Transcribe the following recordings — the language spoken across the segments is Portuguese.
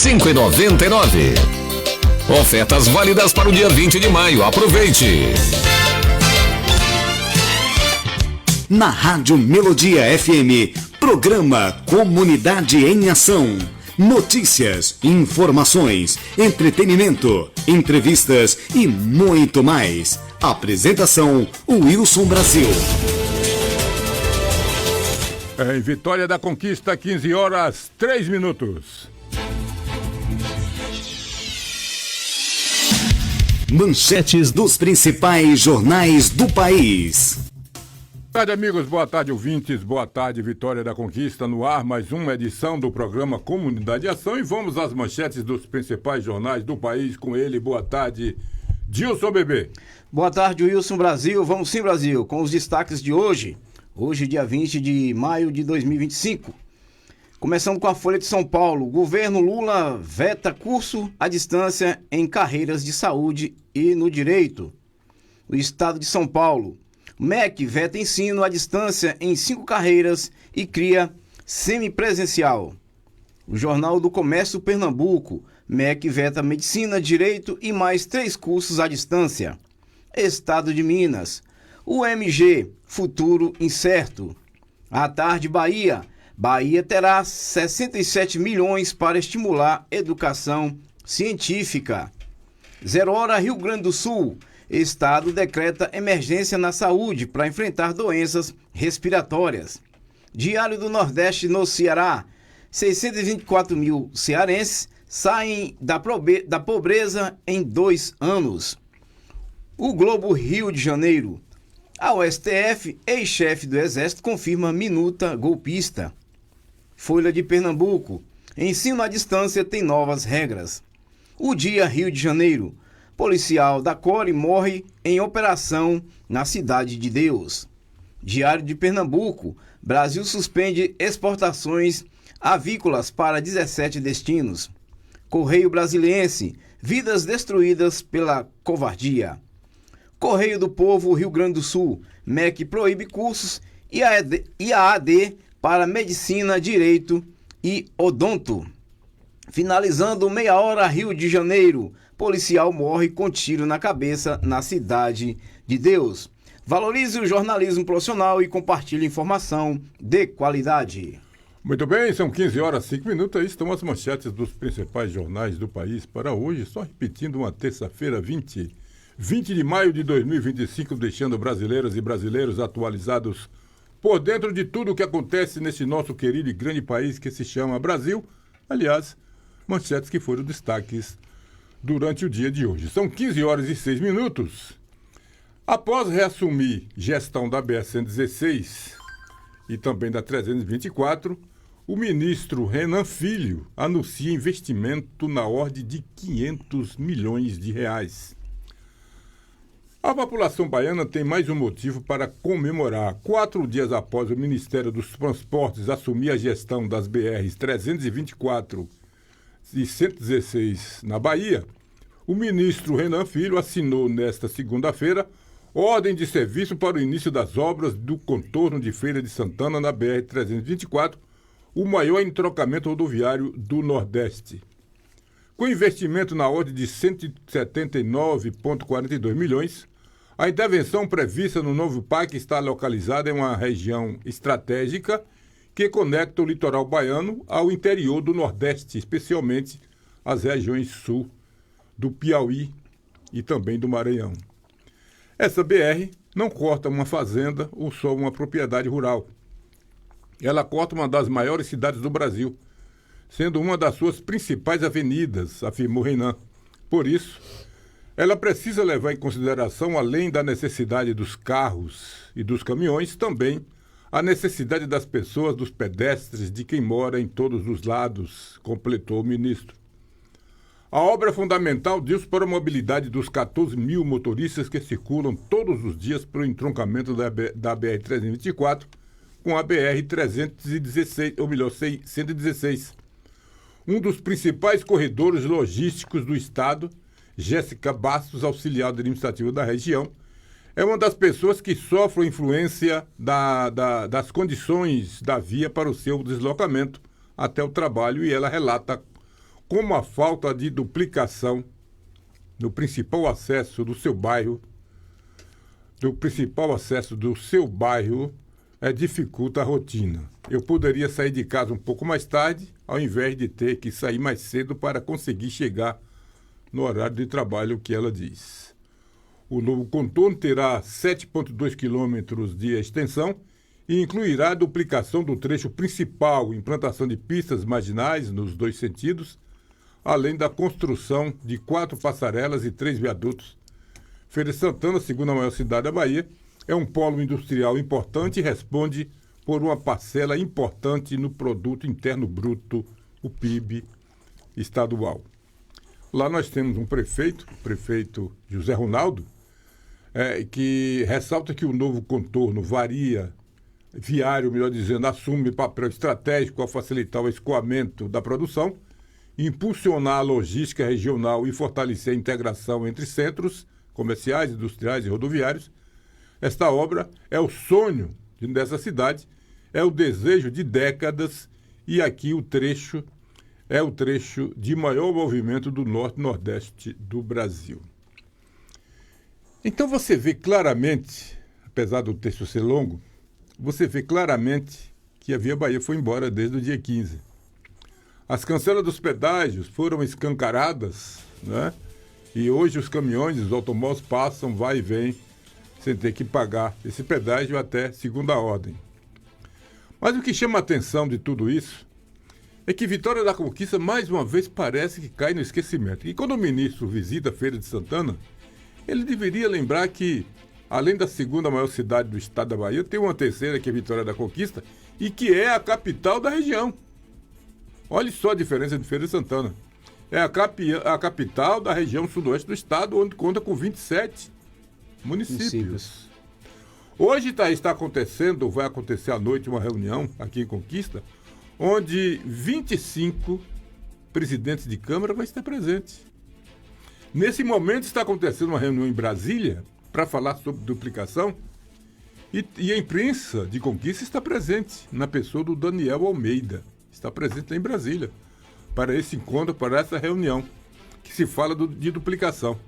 5,99. Ofertas válidas para o dia 20 de maio. Aproveite! Na Rádio Melodia FM, programa Comunidade em Ação. Notícias, informações, entretenimento, entrevistas e muito mais. Apresentação, Wilson Brasil. Em Vitória da Conquista, 15h03. Manchetes dos principais jornais do país. Boa tarde, amigos. Boa tarde, ouvintes. Boa tarde, Vitória da Conquista. No ar, mais uma edição do programa Comunidade e Ação. E vamos às manchetes dos principais jornais do país com ele. Boa tarde, Dilson Bebê. Boa tarde, Wilson Brasil. Vamos sim, Brasil, com os destaques de hoje. Hoje, dia 20 de maio de 2025. Começando com a Folha de São Paulo. Governo Lula veta curso à distância em carreiras de saúde e no direito. O Estado de São Paulo. MEC veta ensino à distância em 5 carreiras e cria semipresencial. O Jornal do Comércio Pernambuco. MEC veta medicina, direito e mais 3 cursos à distância. Estado de Minas. UMG, futuro incerto. À tarde, Bahia. Bahia terá 67 milhões para estimular educação científica. 0 hora, Rio Grande do Sul. Estado decreta emergência na saúde para enfrentar doenças respiratórias. Diário do Nordeste no Ceará. 624 mil cearenses saem da pobreza em 2 anos. O Globo Rio de Janeiro. Ao STF, ex-chefe do Exército confirma minuta golpista. Folha de Pernambuco. Ensino à distância tem novas regras. O Dia Rio de Janeiro. Policial da Core morre em operação na Cidade de Deus. Diário de Pernambuco. Brasil suspende exportações avícolas para 17 destinos. Correio Brasiliense. Vidas destruídas pela covardia. Correio do Povo, Rio Grande do Sul. MEC proíbe cursos e a AD para medicina, direito e odonto. Finalizando, meia hora, Rio de Janeiro. Policial morre com tiro na cabeça na Cidade de Deus. Valorize o jornalismo profissional e compartilhe informação de qualidade. Muito bem, são 15h05. Aí estão as manchetes dos principais jornais do país para hoje. Só repetindo, uma terça-feira, 20 de maio de 2025, deixando brasileiras e brasileiros atualizados por dentro de tudo o que acontece nesse nosso querido e grande país que se chama Brasil. Aliás, manchetes que foram destaques durante o dia de hoje. São 15h06. Após reassumir gestão da BR-116 e também da 324, o ministro Renan Filho anuncia investimento na ordem de 500 milhões de reais. A população baiana tem mais um motivo para comemorar. 4 dias após o Ministério dos Transportes assumir a gestão das BRs 324 e 116 na Bahia, o ministro Renan Filho assinou nesta segunda-feira ordem de serviço para o início das obras do contorno de Feira de Santana na BR-324, o maior entrocamento rodoviário do Nordeste. Com investimento na ordem de 179,42 milhões, a intervenção prevista no novo parque está localizada em uma região estratégica que conecta o litoral baiano ao interior do Nordeste, especialmente as regiões sul do Piauí e também do Maranhão. Essa BR não corta uma fazenda ou só uma propriedade rural. Ela corta uma das maiores cidades do Brasil, sendo uma das suas principais avenidas, afirmou Renan. Por isso, ela precisa levar em consideração, além da necessidade dos carros e dos caminhões, também a necessidade das pessoas, dos pedestres, de quem mora em todos os lados, completou o ministro. A obra é fundamental, diz, para a mobilidade dos 14 mil motoristas que circulam todos os dias pelo entroncamento da BR-324 com a BR-316, ou melhor, 116. Um dos principais corredores logísticos do Estado, Jéssica Bastos, auxiliar administrativo da região, é uma das pessoas que sofrem influência das condições da via para o seu deslocamento até o trabalho, e ela relata como a falta de duplicação no principal acesso do seu bairro, dificulta a rotina. Eu poderia sair de casa um pouco mais tarde, ao invés de ter que sair mais cedo para conseguir chegar no horário de trabalho, que ela diz. O novo contorno terá 7,2 quilômetros de extensão e incluirá a duplicação do trecho principal, implantação de pistas marginais nos 2 sentidos, além da construção de 4 passarelas e 3 viadutos. Feira de Santana, segunda maior cidade da Bahia, é um polo industrial importante e responde por uma parcela importante no Produto Interno Bruto, o PIB estadual. Lá nós temos um prefeito, o prefeito José Ronaldo, que ressalta que o novo contorno viário, melhor dizendo, assume papel estratégico ao facilitar o escoamento da produção, impulsionar a logística regional e fortalecer a integração entre centros comerciais, industriais e rodoviários. Esta obra é o sonho dessa cidade, é o desejo de décadas, e aqui o trecho é o trecho de maior movimento do norte e nordeste do Brasil. Então você vê claramente, apesar do texto ser longo, você vê claramente que a Via Bahia foi embora desde o dia 15. As cancelas dos pedágios foram escancaradas, né? E hoje os caminhões, os automóveis passam, vai e vem, sem ter que pagar esse pedágio até segunda ordem. Mas o que chama a atenção de tudo isso é que Vitória da Conquista, mais uma vez, parece que cai no esquecimento. E quando o ministro visita a Feira de Santana, ele deveria lembrar que, além da segunda maior cidade do estado da Bahia, tem uma terceira, que é Vitória da Conquista, e que é a capital da região. Olha só a diferença de Feira de Santana. É a capital da região sudoeste do estado, onde conta com 27 municípios. Hoje está acontecendo, vai acontecer à noite, uma reunião aqui em Conquista, onde 25 presidentes de Câmara vão estar presentes. Nesse momento está acontecendo uma reunião em Brasília para falar sobre duplicação, e a imprensa de Conquista está presente, na pessoa do Daniel Almeida. Está presente lá em Brasília, para esse encontro, para essa reunião, que se fala de duplicação.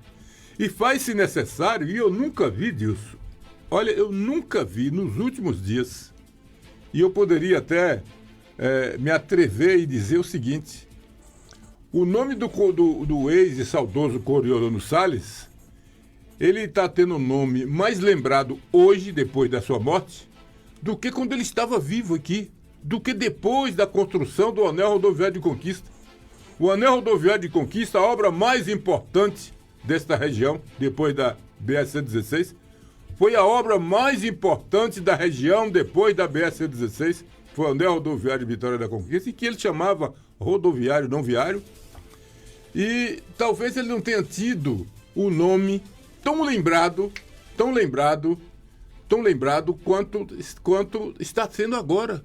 E faz-se necessário, e eu nunca vi disso, olha, eu nunca vi nos últimos dias, e eu poderia até me atrever e dizer o seguinte: o nome do ex e saudoso Coriolano Salles, ele está tendo um nome mais lembrado hoje, depois da sua morte, do que quando ele estava vivo aqui, do que depois da construção do Anel Rodoviário de Conquista. O Anel Rodoviário de Conquista, a obra mais importante desta região, depois da BR-116, foi a obra mais importante da região depois da BR-116, foi o Anel Rodoviário de Vitória da Conquista, e que ele chamava rodoviário não viário, e talvez ele não tenha tido o nome tão lembrado quanto está sendo agora.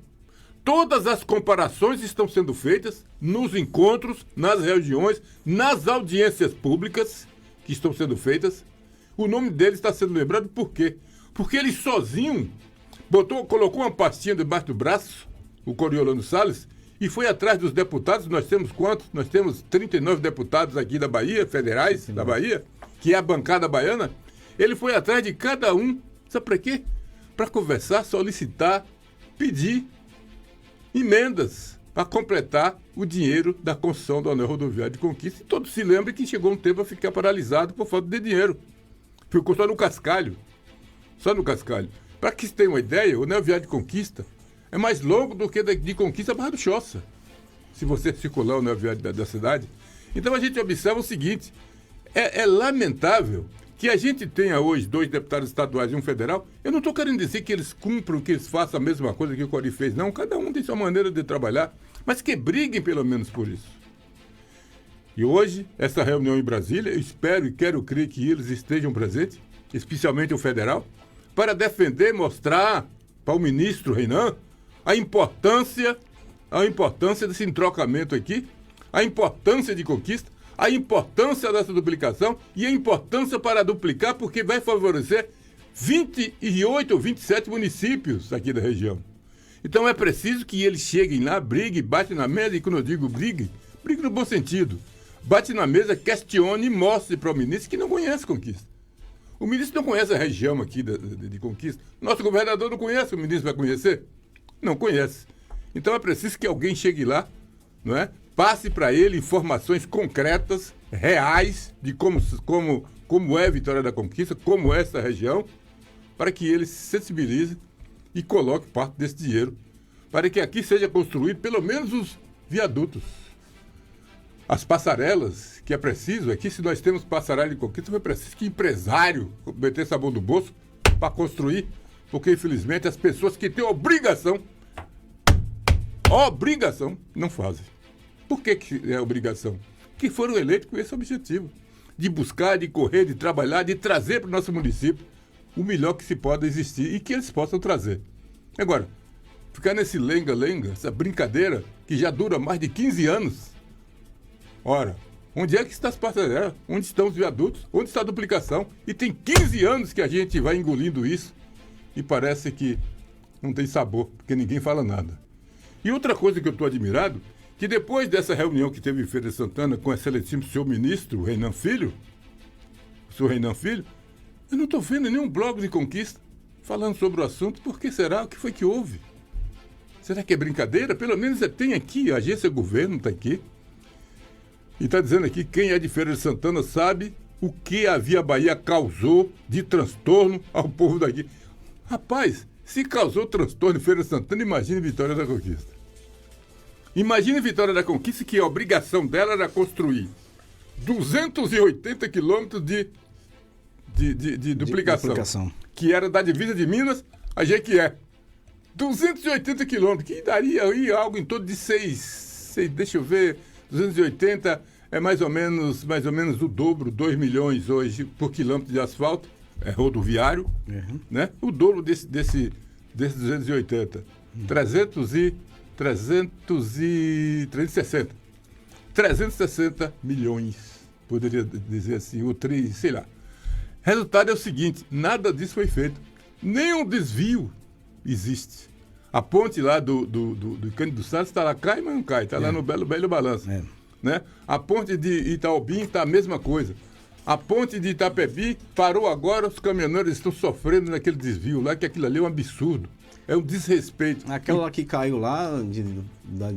Todas as comparações estão sendo feitas nos encontros, nas reuniões, nas audiências públicas que estão sendo feitas. O nome dele está sendo lembrado por quê? Porque ele sozinho colocou uma pastinha debaixo do braço, o Coriolano Salles, e foi atrás dos deputados. Nós temos quantos? Nós temos 39 deputados aqui da Bahia, federais da Bahia, que é a bancada baiana. Ele foi atrás de cada um, sabe para quê? Para conversar, solicitar, pedir emendas para completar o dinheiro da construção do Anel Rodoviário de Conquista. E todos se lembram que chegou um tempo a ficar paralisado por falta de dinheiro. Ficou só no cascalho. Só no cascalho. Para que se tenha uma ideia, o Anel Viário de Conquista é mais longo do que de Conquista a Barra do Choça, se você circular o Anel Viário da cidade. Então a gente observa o seguinte: é lamentável que a gente tenha hoje 2 deputados estaduais e um federal. Eu não estou querendo dizer que eles cumpram, que eles façam a mesma coisa que o Cori fez, não. Cada um tem sua maneira de trabalhar, mas que briguem pelo menos por isso. E hoje, essa reunião em Brasília, eu espero e quero crer que eles estejam presentes, especialmente o federal, para defender, mostrar para o ministro Renan a importância desse entrocamento aqui, a importância de Conquista, a importância dessa duplicação e a importância para duplicar, porque vai favorecer 28 ou 27 municípios aqui da região. Então é preciso que eles cheguem lá, briguem, batem na mesa, e quando eu digo briguem, brigue no bom sentido. Bate na mesa, questione e mostre para o ministro que não conhece Conquista. O ministro não conhece a região aqui de Conquista. Nosso governador não conhece, o ministro vai conhecer? Não conhece. Então é preciso que alguém chegue lá, não é? Passe para ele informações concretas, reais, de como é Vitória da Conquista, como é essa região, para que ele se sensibilize e coloque parte desse dinheiro, para que aqui seja construído pelo menos os viadutos. As passarelas, que é preciso, aqui se nós temos passarela em Conquista, é preciso que empresário metesse a mão no bolso para construir, porque infelizmente as pessoas que têm obrigação, não fazem. Por que é obrigação? Que foram eleitos com esse objetivo, de buscar, de correr, de trabalhar, de trazer para o nosso município o melhor que se pode existir e que eles possam trazer. Agora, ficar nesse lenga-lenga, essa brincadeira que já dura mais de 15 anos. Ora, onde é que está as passarelas? Onde estão os viadutos? Onde está a duplicação? E tem 15 anos que a gente vai engolindo isso e parece que não tem sabor, porque ninguém fala nada. E outra coisa que eu estou admirado, que depois dessa reunião que teve em Feira de Santana com o excelentíssimo senhor ministro, o senhor Reinan Filho, eu não estou vendo nenhum blog de Conquista falando sobre o assunto. Por que será? O que foi que houve? Será que é brincadeira? Pelo menos tem aqui, a agência governo está aqui. E está dizendo aqui, quem é de Feira de Santana sabe o que a Via Bahia causou de transtorno ao povo daqui. Rapaz, se causou transtorno em Feira de Santana, imagine Vitória da Conquista. Imagine Vitória da Conquista, que a obrigação dela era construir 280 quilômetros de duplicação, que era da divisa de Minas a Jequié. 280 quilômetros, que daria aí algo em torno de 6, deixa eu ver, 280 é mais ou menos o dobro, 2 milhões hoje por quilômetro de asfalto, é rodoviário, né? O dobro desse 280. 360 milhões, poderia dizer assim, ou 3, sei lá. Resultado é o seguinte, nada disso foi feito. Nenhum desvio existe. A ponte lá do Cândido Santos está lá, cai, mas não cai, está lá no Belo Balanço. Né? A ponte de Itaobim está a mesma coisa. A ponte de Itapebi parou agora, os caminhoneiros estão sofrendo naquele desvio lá, que aquilo ali é um absurdo. É um desrespeito. Aquela que caiu lá, da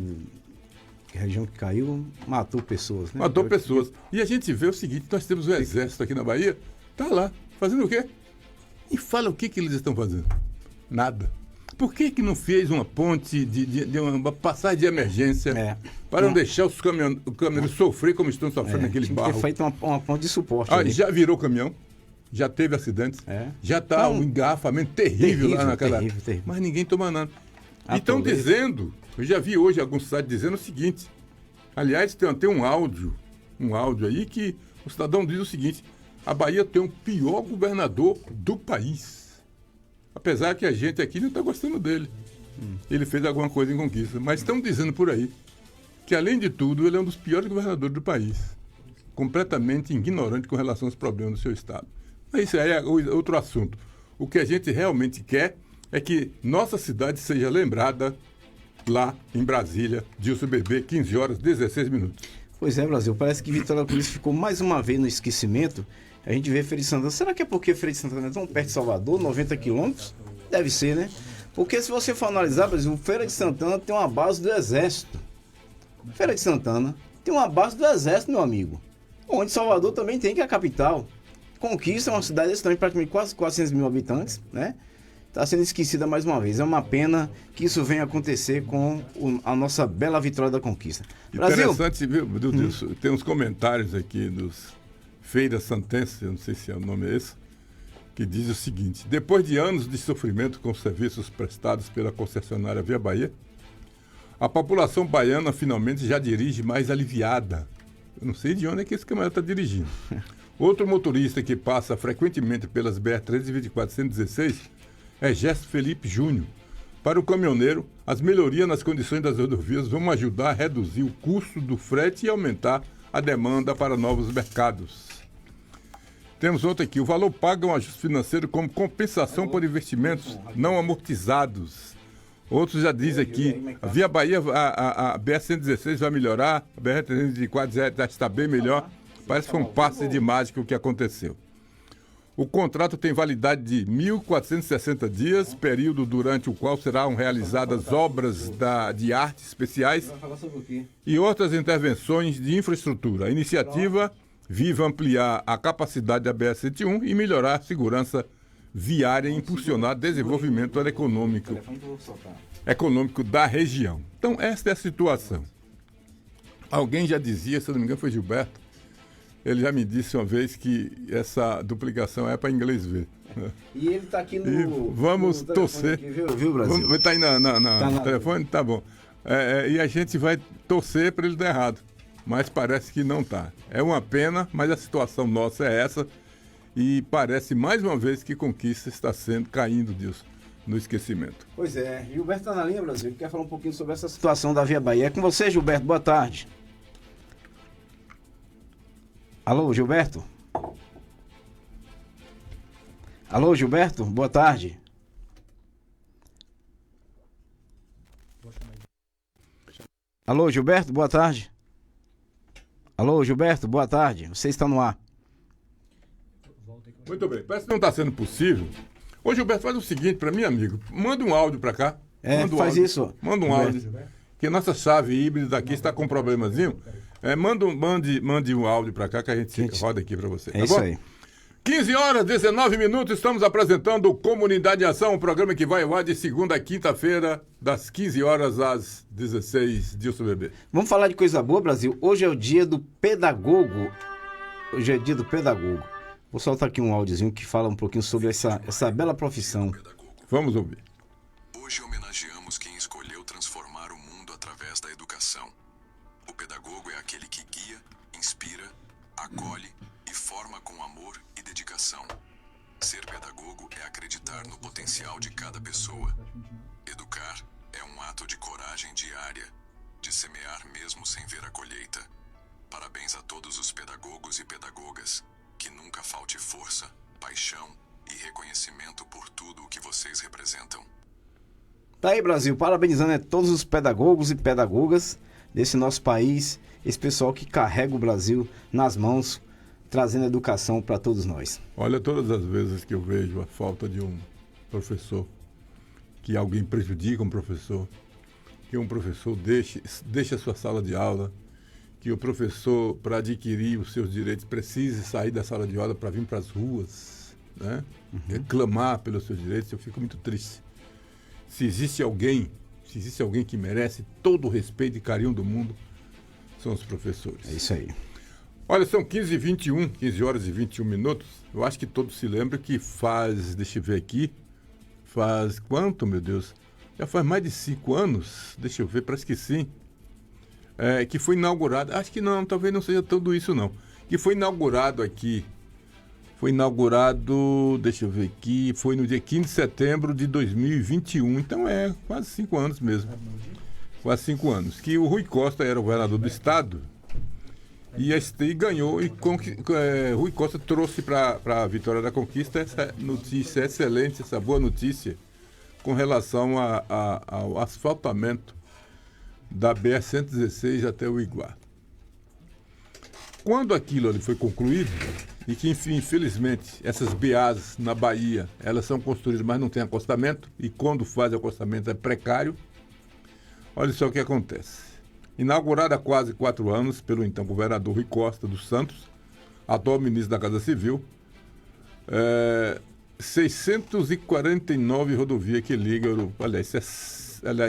região que caiu, matou pessoas. Né? Matou pessoas. E a gente vê o seguinte, nós temos o exército aqui na Bahia, tá lá, fazendo o quê? E fala o que eles estão fazendo? Nada. Por que não fez uma ponte de uma passagem de emergência para não deixar os caminhoneiros sofrer como estão sofrendo naquele barro? Tinha feito uma ponte de suporte. Já virou caminhão, já teve acidentes, já está um engarrafamento terrível lá naquela... Terrível. Mas ninguém toma nada. E estão dizendo, eu já vi hoje alguns sites dizendo o seguinte, aliás, tem um áudio aí que o cidadão diz o seguinte, a Bahia tem o pior governador do país. Apesar que a gente aqui não está gostando dele. Ele fez alguma coisa em Conquista. Mas estão dizendo por aí que, além de tudo, ele é um dos piores governadores do país. Completamente ignorante com relação aos problemas do seu estado. Mas isso aí é outro assunto. O que a gente realmente quer é que nossa cidade seja lembrada lá em Brasília, Dilson Bebê, 15 horas, 16 minutos. Pois é, Brasil. Parece que Vitória da Conquista ficou mais uma vez no esquecimento. A gente vê Feira de Santana. Será que é porque Feira de Santana é tão perto de Salvador, 90 quilômetros? Deve ser, né? Porque se você for analisar, por exemplo, Feira de Santana tem uma base do Exército. Feira de Santana tem uma base do Exército, meu amigo. Onde Salvador também tem, que é a capital. Conquista é uma cidade desse tamanho, praticamente quase 400 mil habitantes, né? Está sendo esquecida mais uma vez. É uma pena que isso venha acontecer com a nossa bela Vitória da Conquista. Brasil. Interessante, viu? Tem uns comentários aqui dos Feira Santense, eu não sei se é o nome esse, que diz o seguinte: depois de anos de sofrimento com os serviços prestados pela concessionária Via Bahia, a população baiana finalmente já dirige mais aliviada. Eu não sei de onde é que esse caminhão está dirigindo. Outro motorista que passa frequentemente pelas BR-324 116 é Gesto Felipe Júnior. Para o caminhoneiro, as melhorias nas condições das rodovias vão ajudar a reduzir o custo do frete e aumentar a demanda para novos mercados. Temos outro aqui. O valor paga um ajuste financeiro como compensação por investimentos não amortizados. Outros já dizem aqui, a Via Bahia, a BR-116 vai melhorar, a BR-304 já está bem melhor. Parece que foi um passe de mágica o que aconteceu. O contrato tem validade de 1.460 dias, período durante o qual serão realizadas obras de arte especiais e outras intervenções de infraestrutura. A iniciativa visa ampliar a capacidade da BR-101 e melhorar a segurança viária e impulsionar o desenvolvimento econômico da região. Então, esta é a situação. Alguém já dizia, se não me engano foi Gilberto, ele já me disse uma vez que essa duplicação é para inglês ver. E ele está aqui no. Vamos no torcer. Aqui, viu, Brasil? Está aí no telefone? Tá bom. E a gente vai torcer para ele dar errado. Mas parece que não está. É uma pena, mas a situação nossa é essa. E parece mais uma vez que Conquista está caindo, Deus, no esquecimento. Pois é. Gilberto está na linha, Brasil. Ele quer falar um pouquinho sobre essa situação da Via Bahia. É com você, Gilberto. Boa tarde. Alô, Gilberto? Alô, Gilberto? Boa tarde. Alô, Gilberto? Boa tarde. Alô, Gilberto? Boa tarde. Você está no ar. Muito bem. Parece que não está sendo possível. Ô, Gilberto, faz o seguinte para mim, amigo. Manda um áudio para cá. Faz áudio. isso. Manda um áudio. Que nossa chave híbrida aqui está com um problemazinho. Mande um áudio para cá que a gente roda aqui para você. É isso aí. 15 horas, 19 minutos, estamos apresentando Comunidade em Ação, um programa que vai ao ar de segunda a quinta-feira, das 15 horas às 16, Dilson Bebê. Vamos falar de coisa boa, Brasil. Hoje é o dia do pedagogo. Hoje é dia do pedagogo. Vou soltar aqui um áudiozinho que fala um pouquinho sobre essa bela profissão. Vamos ouvir. Hoje homenageamos quem escolheu transformar o mundo através da educação. O pedagogo é aquele que guia, inspira, acolhe e forma com amor e dedicação. Ser pedagogo é acreditar no potencial de cada pessoa. Educar é um ato de coragem diária, de semear mesmo sem ver a colheita. Parabéns a todos os pedagogos e pedagogas. Que nunca falte força, paixão e reconhecimento por tudo o que vocês representam. Tá aí, Brasil, parabenizando todos os pedagogos e pedagogas desse nosso país, esse pessoal que carrega o Brasil nas mãos, trazendo educação para todos nós. Olha, todas as vezes que eu vejo a falta de um professor, que alguém prejudica um professor, que um professor deixe a sua sala de aula, que o professor, para adquirir os seus direitos, precise sair da sala de aula para vir para as ruas, né? Reclamar pelos seus direitos, eu fico muito triste. Se existe alguém que merece todo o respeito e carinho do mundo, são os professores. É isso aí. Olha, são 15 horas e 21 minutos. Eu acho que todos se lembram que deixa eu ver aqui, faz quanto, meu Deus? Já faz mais de 5 anos, deixa eu ver, parece que sim. Que foi inaugurado, acho que não, talvez não seja tudo isso não, que foi inaugurado aqui, deixa eu ver aqui, foi no dia 15 de setembro de 2021, então quase 5 anos mesmo, quase 5 anos, que o Rui Costa era o governador do estado, e ganhou, e Rui Costa trouxe para a vitória da conquista essa notícia excelente, essa boa notícia, com relação ao asfaltamento da BR-116 até o Iguá. Quando aquilo ali foi concluído, e que infelizmente essas BAs na Bahia, elas são construídas, mas não tem acostamento, e quando faz acostamento é precário, olha só o que acontece. Inaugurada há quase 4 anos pelo então governador Rui Costa dos Santos, atual ministro da Casa Civil, 649 rodovias que ligam, aliás,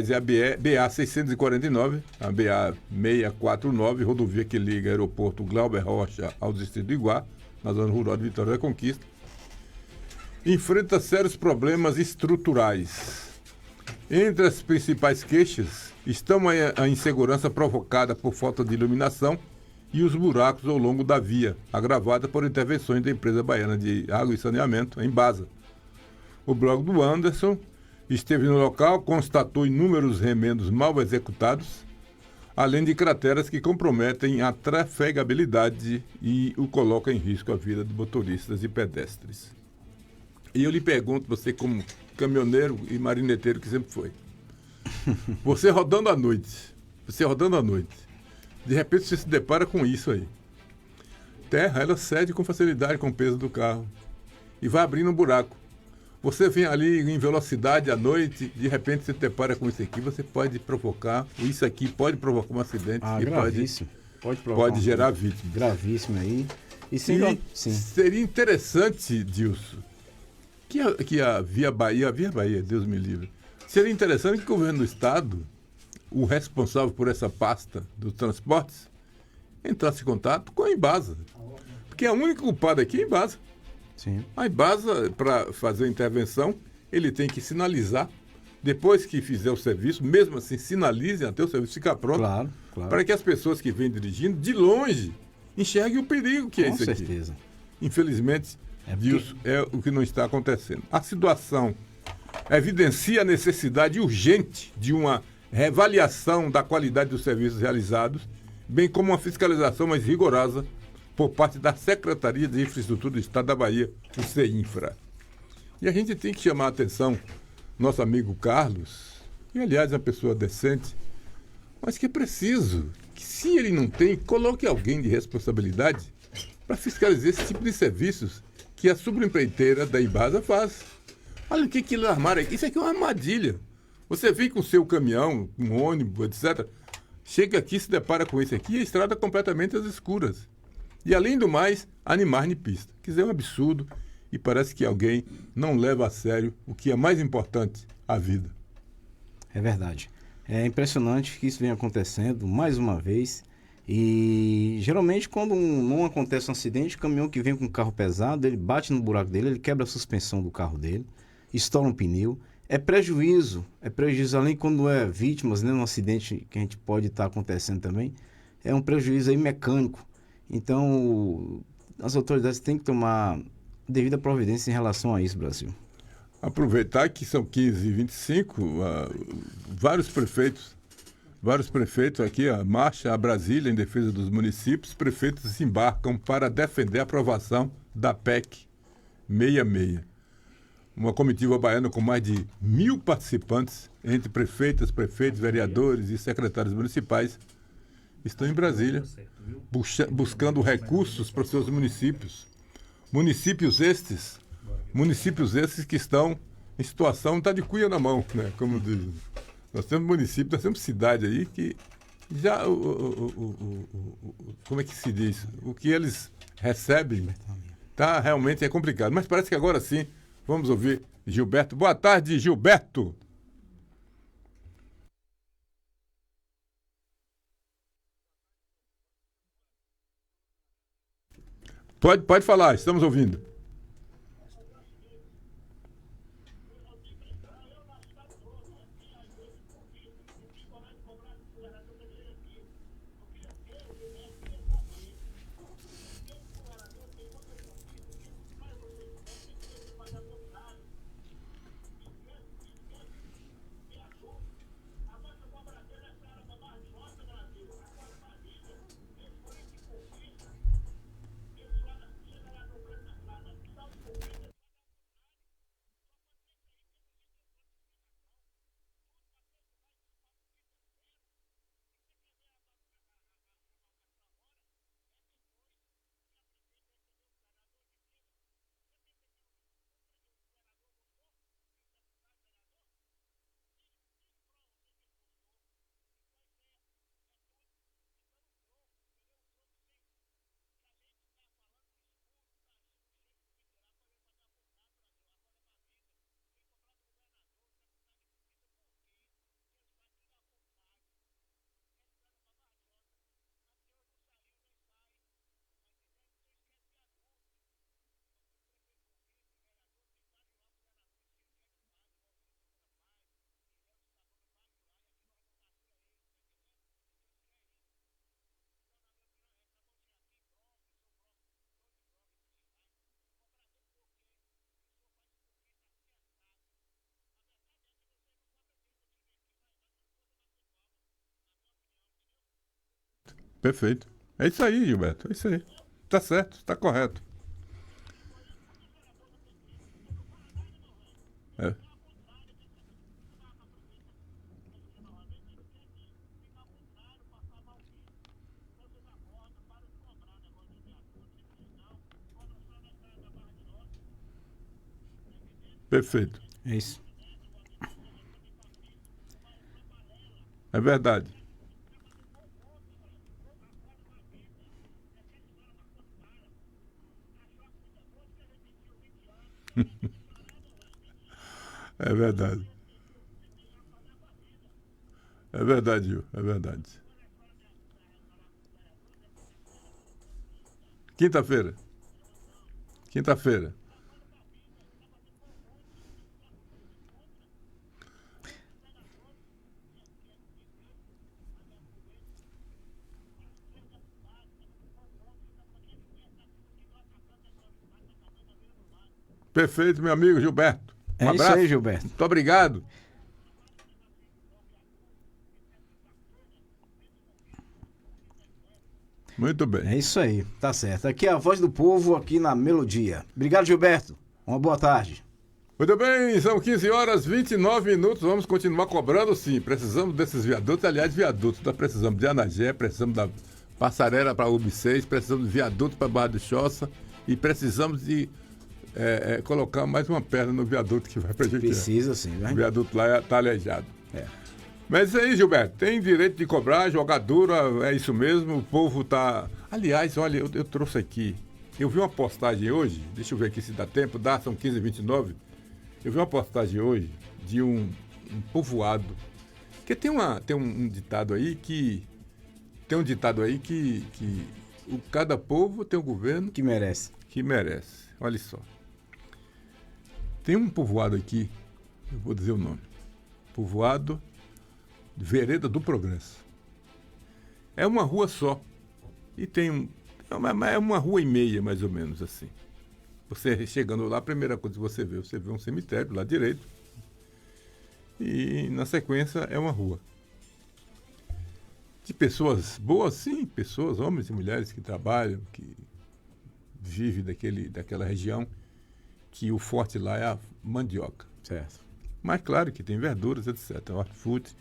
é a BA 649, a BA 649, rodovia que liga aeroporto Glauber Rocha ao distrito do Iguá, na zona rural de Vitória da Conquista, enfrenta sérios problemas estruturais. Entre as principais queixas estão a insegurança provocada por falta de iluminação e os buracos ao longo da via, agravada por intervenções da empresa baiana de água e saneamento, a Embasa. O blog do Anderson esteve no local, constatou inúmeros remendos mal executados, além de crateras que comprometem a trafegabilidade e o colocam em risco a vida de motoristas e pedestres. E eu lhe pergunto, você como caminhoneiro e marineteiro que sempre foi, Você rodando à noite, de repente você se depara com isso aí. Terra, ela cede com facilidade com o peso do carro e vai abrindo um buraco. Você vem ali em velocidade à noite, de repente você depara com isso aqui, você pode provocar, isso aqui pode provocar um acidente que gravíssimo. Pode gerar vítimas. Gravíssimo aí. Sim. Seria interessante, Dilson, que a Via Bahia, Deus me livre, seria interessante que o governo do estado, o responsável por essa pasta dos transportes, entrasse em contato com a Embasa. Porque a única culpada aqui é a Embasa. Sim. A Embasa, para fazer a intervenção, ele tem que sinalizar. Depois que fizer o serviço, mesmo assim, sinalizem até o serviço ficar pronto. Claro. Para que as pessoas que vêm dirigindo, de longe, enxerguem o perigo que é isso aqui. Com certeza. Infelizmente, isso é o que não está acontecendo. A situação evidencia a necessidade urgente de uma reavaliação da qualidade dos serviços realizados, bem como uma fiscalização mais rigorosa por parte da Secretaria de Infraestrutura do Estado da Bahia, o CEINFRA. E a gente tem que chamar a atenção, nosso amigo Carlos, que aliás é uma pessoa decente, mas que é preciso que, se ele não tem, coloque alguém de responsabilidade para fiscalizar esse tipo de serviços que a subempreiteira da Embasa faz. Olha o que eles armaram aqui. Isso aqui é uma armadilha. Você vem com o seu caminhão, um ônibus, etc. Chega aqui, se depara com isso aqui, e a estrada completamente às escuras. E, além do mais, animar de pista. Quer dizer, é um absurdo e parece que alguém não leva a sério o que é mais importante, a vida. É verdade. É impressionante que isso vem acontecendo mais uma vez. E geralmente quando não acontece um acidente, o caminhão que vem com um carro pesado, ele bate no buraco dele, ele quebra a suspensão do carro dele, estoura um pneu. É prejuízo além quando é vítimas, né, num acidente que a gente pode estar acontecendo também, é um prejuízo aí mecânico. Então, as autoridades têm que tomar devida providência em relação a isso, Brasil. Aproveitar que são 15h25, vários prefeitos aqui, a marcha a Brasília em defesa dos municípios, prefeitos se embarcam para defender a aprovação da PEC 66. Uma comitiva baiana com mais de 1.000 participantes, entre prefeitos, vereadores e secretários municipais, estão em Brasília, buscando recursos para os seus municípios. Municípios estes que estão em situação, está de cuia na mão, né? Como dizem. Nós temos municípios, nós temos cidade aí que já, como é que se diz? O que eles recebem realmente é complicado. Mas parece que agora sim, vamos ouvir Gilberto. Boa tarde, Gilberto. Pode falar, estamos ouvindo. Perfeito. É isso aí, Gilberto. É isso aí. Tá certo, tá correto. Perfeito. É isso. É verdade. É verdade. É verdade, Gil. É verdade. Quinta-feira. Quinta-feira. Perfeito, meu amigo Gilberto. É isso aí, Gilberto. Muito obrigado. Muito bem. É isso aí, tá certo. Aqui é a Voz do Povo, aqui na Melodia. Obrigado, Gilberto. Uma boa tarde. Muito bem, são 15 horas e 29 minutos. Vamos continuar cobrando, sim. Precisamos desses viadutos. Aliás, viadutos. Nós precisamos de Anagé, precisamos da passarela para UB6, precisamos de viaduto para Barra do Choça e precisamos de colocar mais uma perna no viaduto que vai para a gente. Precisa sim, O né? viaduto lá está aleijado. É. Mas isso aí, Gilberto, tem direito de cobrar, jogar dura, é isso mesmo, o povo tá... Aliás, olha, eu trouxe aqui, eu vi uma postagem hoje, deixa eu ver aqui se dá tempo, são 15h29, eu vi uma postagem hoje de um povoado, que tem um ditado aí que... cada povo tem um governo Que merece. que merece. Olha só. Tem um povoado aqui, eu vou dizer o nome. Povoado Vereda do Progresso. É uma rua só. E é uma rua e meia, mais ou menos, assim. Você chegando lá, a primeira coisa que você vê um cemitério lá direito. E na sequência é uma rua. De pessoas boas, sim, pessoas, homens e mulheres que trabalham, que vivem daquela região, que o forte lá é a mandioca. Certo. Mas claro que tem verduras, etc. Hortifruti.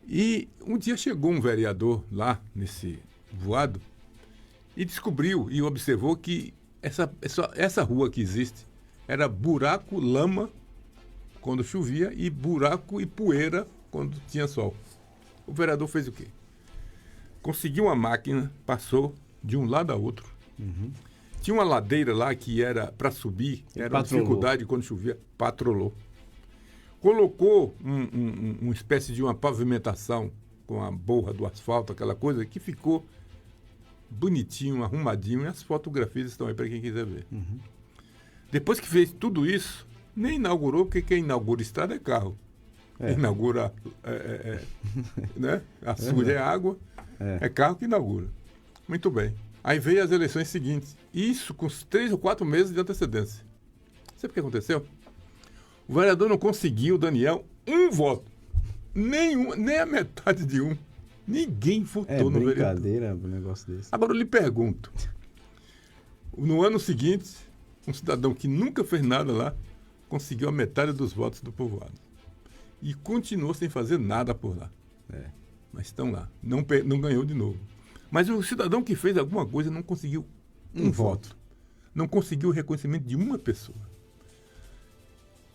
E um dia chegou um vereador lá nesse voado e descobriu e observou que essa rua que existe era buraco, lama quando chovia e buraco e poeira quando tinha sol. O vereador fez o quê? Conseguiu uma máquina, passou de um lado a outro. Uhum. Tinha uma ladeira lá que era para subir, era uma dificuldade quando chovia, patrolou. Colocou uma espécie de uma pavimentação com a borra do asfalto, aquela coisa, que ficou bonitinho, arrumadinho, e as fotografias estão aí para quem quiser ver. Uhum. Depois que fez tudo isso, nem inaugurou, porque quem inaugura estrada é carro. Inaugura, né? A suja é água, é carro que inaugura. Muito bem. Aí veio as eleições seguintes. Isso com 3 ou 4 meses de antecedência. Sabe o que aconteceu? O vereador não conseguiu, Daniel, um voto. Nem a metade de um. Ninguém votou no vereador. É brincadeira um negócio desse. Agora eu lhe pergunto. No ano seguinte, um cidadão que nunca fez nada lá conseguiu a metade dos votos do povoado. E continuou sem fazer nada por lá. Mas estão lá. Não ganhou de novo. Mas o cidadão que fez alguma coisa não conseguiu um voto. Não conseguiu o reconhecimento de uma pessoa.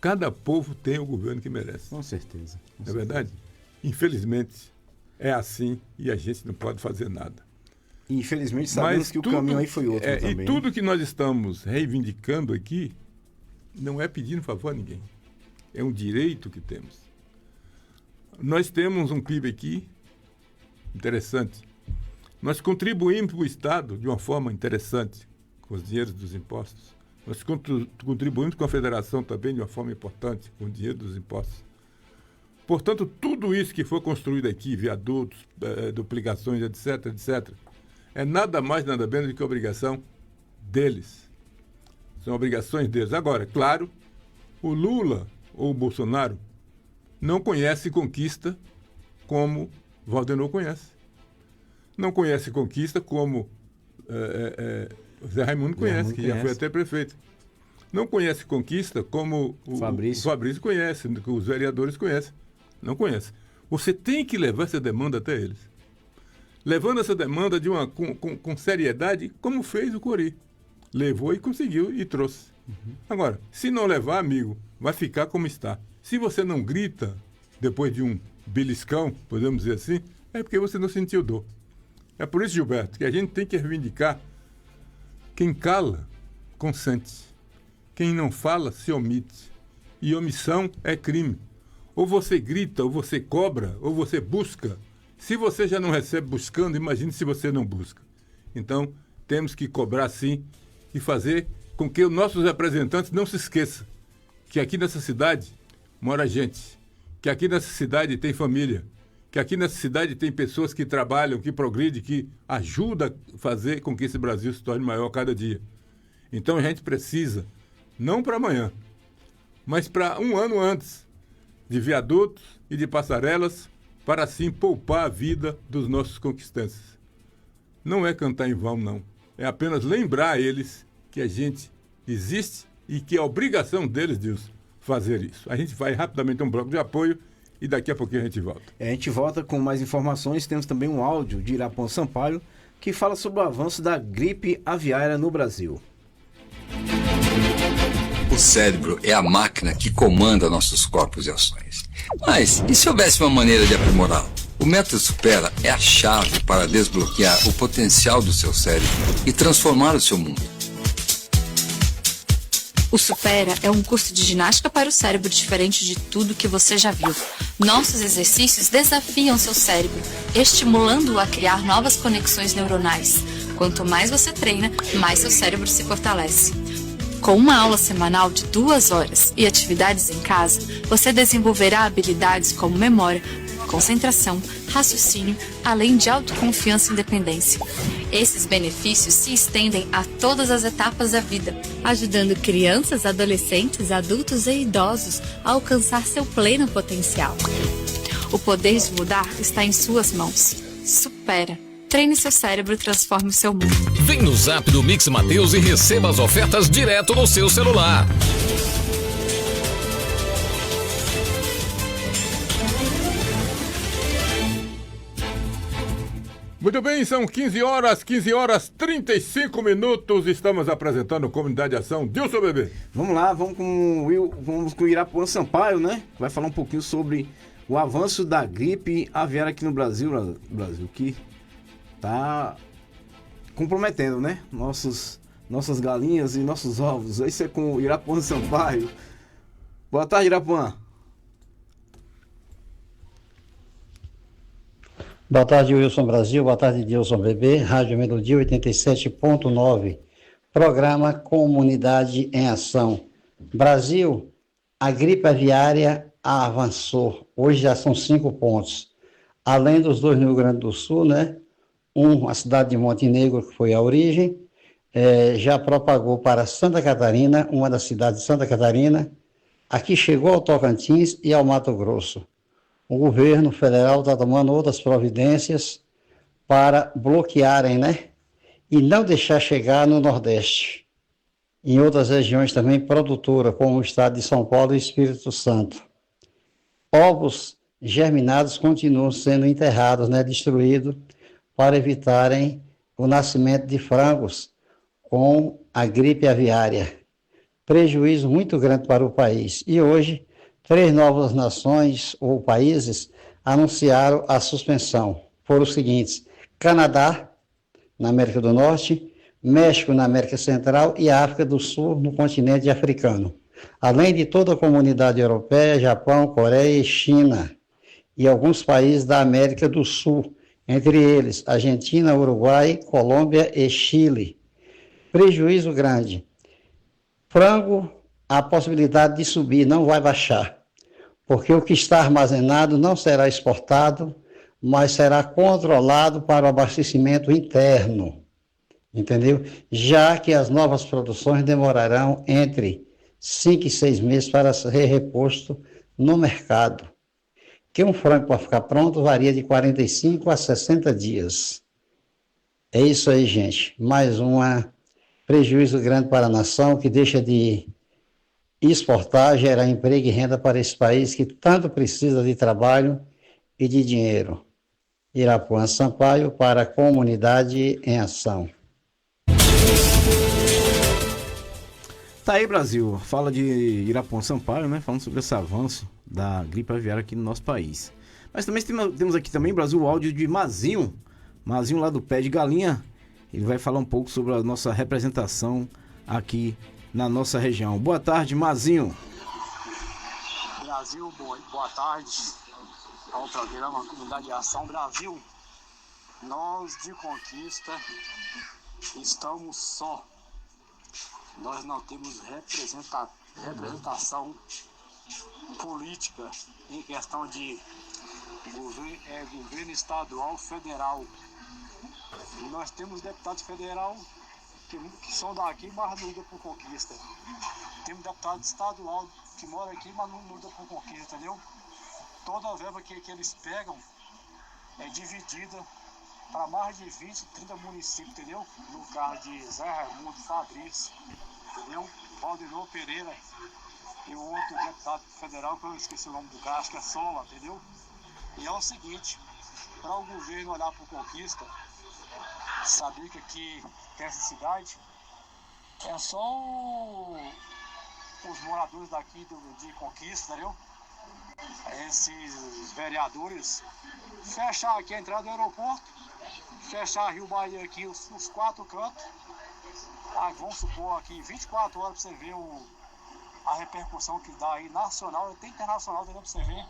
Cada povo tem o governo que merece. Com certeza. Não é verdade? Infelizmente, é assim e a gente não pode fazer nada. Infelizmente sabemos que o caminho aí foi outro também. E tudo que nós estamos reivindicando aqui não é pedindo favor a ninguém. É um direito que temos. Nós temos um PIB aqui interessante. Nós contribuímos para o Estado de uma forma interessante com os dinheiros dos impostos. Nós contribuímos com a Federação também de uma forma importante com o dinheiro dos impostos. Portanto, tudo isso que foi construído aqui, viadutos, duplicações, etc., etc., é nada mais, nada menos do que obrigação deles. São obrigações deles. Agora, claro, o Lula ou o Bolsonaro não conhece conquista como Valdenor conhece. Não conhece conquista como o Zé Raimundo conhece, que já foi até prefeito. Não conhece conquista como o Fabrício conhece, que os vereadores conhecem. Não conhece. Você tem que levar essa demanda até eles. Levando essa demanda com seriedade, como fez o Cori. Levou e conseguiu e trouxe. Agora, se não levar, amigo, vai ficar como está. Se você não grita depois de um beliscão, podemos dizer assim, é porque você não sentiu dor. É por isso, Gilberto, que a gente tem que reivindicar: quem cala, consente. Quem não fala, se omite. E omissão é crime. Ou você grita, ou você cobra, ou você busca. Se você já não recebe buscando, imagine se você não busca. Então, temos que cobrar sim e fazer com que os nossos representantes não se esqueçam que aqui nessa cidade mora gente, que aqui nessa cidade tem família, que aqui nessa cidade tem pessoas que trabalham, que progridem, que ajudam a fazer com que esse Brasil se torne maior cada dia. Então a gente precisa, não para amanhã, mas para um ano antes, de viadutos e de passarelas, para assim poupar a vida dos nossos conquistantes. Não é cantar em vão, não. É apenas lembrar a eles que a gente existe e que é obrigação deles, Deus, fazer isso. A gente vai rapidamente a um bloco de apoio e daqui a pouquinho a gente volta. A gente volta com mais informações. Temos também um áudio de Irapuã Sampaio que fala sobre o avanço da gripe aviária no Brasil. O cérebro é a máquina que comanda nossos corpos e ações. Mas e se houvesse uma maneira de aprimorá-lo? O Método Supera é a chave para desbloquear o potencial do seu cérebro e transformar o seu mundo. O Supera é um curso de ginástica para o cérebro diferente de tudo que você já viu. Nossos exercícios desafiam seu cérebro, estimulando-o a criar novas conexões neuronais. Quanto mais você treina, mais seu cérebro se fortalece. Com uma aula semanal de 2 horas e atividades em casa, você desenvolverá habilidades como memória, concentração, raciocínio, além de autoconfiança e independência. Esses benefícios se estendem a todas as etapas da vida, ajudando crianças, adolescentes, adultos e idosos a alcançar seu pleno potencial. O poder de mudar está em suas mãos. Supera. Treine seu cérebro e transforme o seu mundo. Vem no Zap do Mix Mateus e receba as ofertas direto no seu celular. Muito bem, são 15 horas 35 minutos. Estamos apresentando Comunidade de Ação. Dilson Bebê. Vamos lá, vamos com o Irapuã Sampaio, né? Vai falar um pouquinho sobre o avanço da gripe aviária aqui no Brasil, que tá comprometendo, né? Nossas galinhas e nossos ovos. Isso é com o Irapuã Sampaio. Boa tarde, Irapuã. Boa tarde, Wilson Brasil. Boa tarde, Dilson Bebê. Rádio Melodia 87.9. Programa Comunidade em Ação. Brasil, a gripe aviária avançou. Hoje já são 5 pontos. Além dos 2 no Rio Grande do Sul, né? A cidade de Montenegro, que foi a origem, já propagou para Santa Catarina, uma das cidades de Santa Catarina. Aqui chegou ao Tocantins e ao Mato Grosso. O governo federal está tomando outras providências para bloquearem, né? E não deixar chegar no Nordeste. Em outras regiões também produtoras, como o estado de São Paulo e Espírito Santo. Ovos germinados continuam sendo enterrados, né? Destruídos, para evitarem o nascimento de frangos com a gripe aviária. Prejuízo muito grande para o país. E hoje, 3 novas nações ou países anunciaram a suspensão. Foram os seguintes: Canadá, na América do Norte, México, na América Central e África do Sul, no continente africano. Além de toda a comunidade europeia, Japão, Coreia e China, e alguns países da América do Sul, entre eles Argentina, Uruguai, Colômbia e Chile. Prejuízo grande. Frango, a possibilidade de subir não vai baixar, porque o que está armazenado não será exportado, mas será controlado para o abastecimento interno, entendeu? Já que as novas produções demorarão entre 5 e 6 meses para ser reposto no mercado. Que um frango para ficar pronto varia de 45 a 60 dias. É isso aí, gente. Mais um prejuízo grande para a nação, que deixa de exportar, gerar emprego e renda para esse país que tanto precisa de trabalho e de dinheiro. Irapuã Sampaio para a Comunidade em Ação. Tá aí, Brasil. Fala de Irapuã Sampaio, né? Falando sobre esse avanço da gripe aviária aqui no nosso país. Mas também temos aqui também, Brasil, o áudio de Mazinho. Mazinho lá do Pé de Galinha. Ele vai falar um pouco sobre a nossa representação aqui na nossa região. Boa tarde, Mazinho. Brasil, boa tarde ao programa Comunidade de Ação. Brasil, nós de Conquista estamos só. Nós não temos representação política em questão de governo estadual, federal. Nós temos deputados federal que são daqui, mas não lutam por Conquista. Temos deputado estadual que mora aqui, mas não luta por Conquista, entendeu? Toda a verba que eles pegam é dividida para mais de 20, 30 municípios, entendeu? No caso de Zé Raimundo, Fabrício, entendeu? Valdinor Pereira e o outro deputado federal, que eu esqueci o nome do cara, acho que é Sola, entendeu? E é o seguinte, para o governo olhar por Conquista, saber que aqui tem essa cidade, é só os moradores daqui de Conquista, entendeu? Esses vereadores fechar aqui a entrada do aeroporto, fechar Rio Bahia aqui os 4 cantos, vamos supor aqui 24 horas para você ver a repercussão que dá aí nacional e até internacional, entendeu? Para você ver.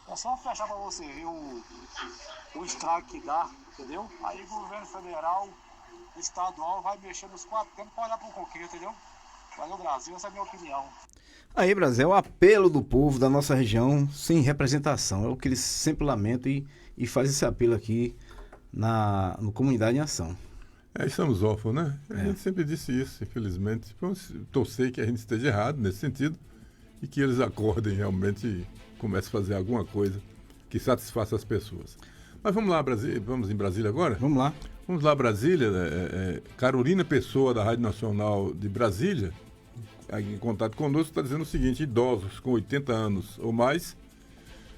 É só fechar para você ver o estrago que dá, entendeu? Aí o governo federal, estadual vai mexer nos 4 cantos para olhar para o Conquista, entendeu? Valeu, Brasil, essa é a minha opinião. Aí, Brasil, é o apelo do povo da nossa região sem representação. É o que eles sempre lamentam e fazem esse apelo aqui no Comunidade em Ação. Estamos órfãos, né? A gente sempre disse isso, infelizmente. Vamos torcer que a gente esteja errado nesse sentido e que eles acordem realmente e comecem a fazer alguma coisa que satisfaça as pessoas. Mas vamos lá, vamos em Brasília agora? Vamos lá. Vamos lá, Brasília. Carolina Pessoa, da Rádio Nacional de Brasília, em contato conosco, está dizendo o seguinte: idosos com 80 anos ou mais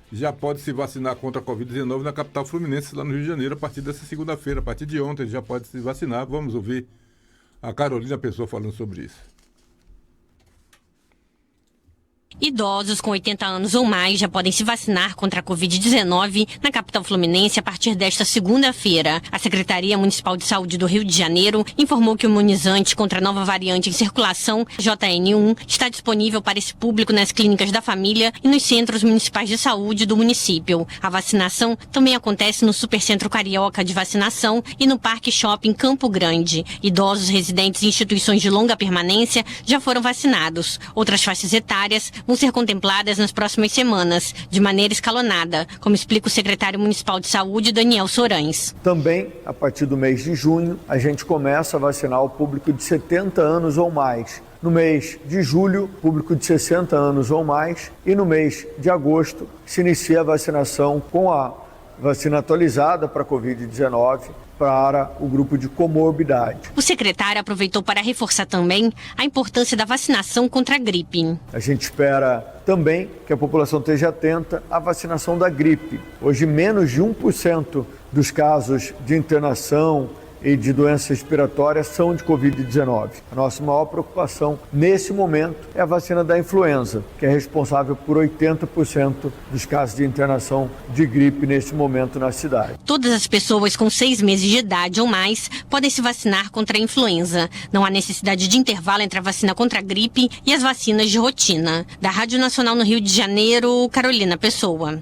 já podem se vacinar contra a Covid-19 na capital fluminense, lá no Rio de Janeiro, a partir dessa segunda-feira. A partir de ontem já pode se vacinar. Vamos ouvir a Carolina Pessoa falando sobre isso. Idosos com 80 anos ou mais já podem se vacinar contra a Covid-19 na capital fluminense a partir desta segunda-feira. A Secretaria Municipal de Saúde do Rio de Janeiro informou que o imunizante contra a nova variante em circulação, JN1, está disponível para esse público nas clínicas da família e nos centros municipais de saúde do município. A vacinação também acontece no Supercentro Carioca de Vacinação e no Parque Shopping Campo Grande. Idosos residentes em instituições de longa permanência já foram vacinados. Outras faixas etárias vão ser contempladas nas próximas semanas, de maneira escalonada, como explica o secretário municipal de saúde, Daniel Sorães. Também, a partir do mês de junho, a gente começa a vacinar o público de 70 anos ou mais. No mês de julho, público de 60 anos ou mais. E no mês de agosto, se inicia a vacinação com a vacina atualizada para a Covid-19, para o grupo de comorbidade. O secretário aproveitou para reforçar também a importância da vacinação contra a gripe. A gente espera também que a população esteja atenta à vacinação da gripe. Hoje, menos de 1% dos casos de internação e de doenças respiratórias são de Covid-19. A nossa maior preocupação nesse momento é a vacina da influenza, que é responsável por 80% dos casos de internação de gripe nesse momento na cidade. Todas as pessoas com 6 meses de idade ou mais podem se vacinar contra a influenza. Não há necessidade de intervalo entre a vacina contra a gripe e as vacinas de rotina. Da Rádio Nacional no Rio de Janeiro, Carolina Pessoa.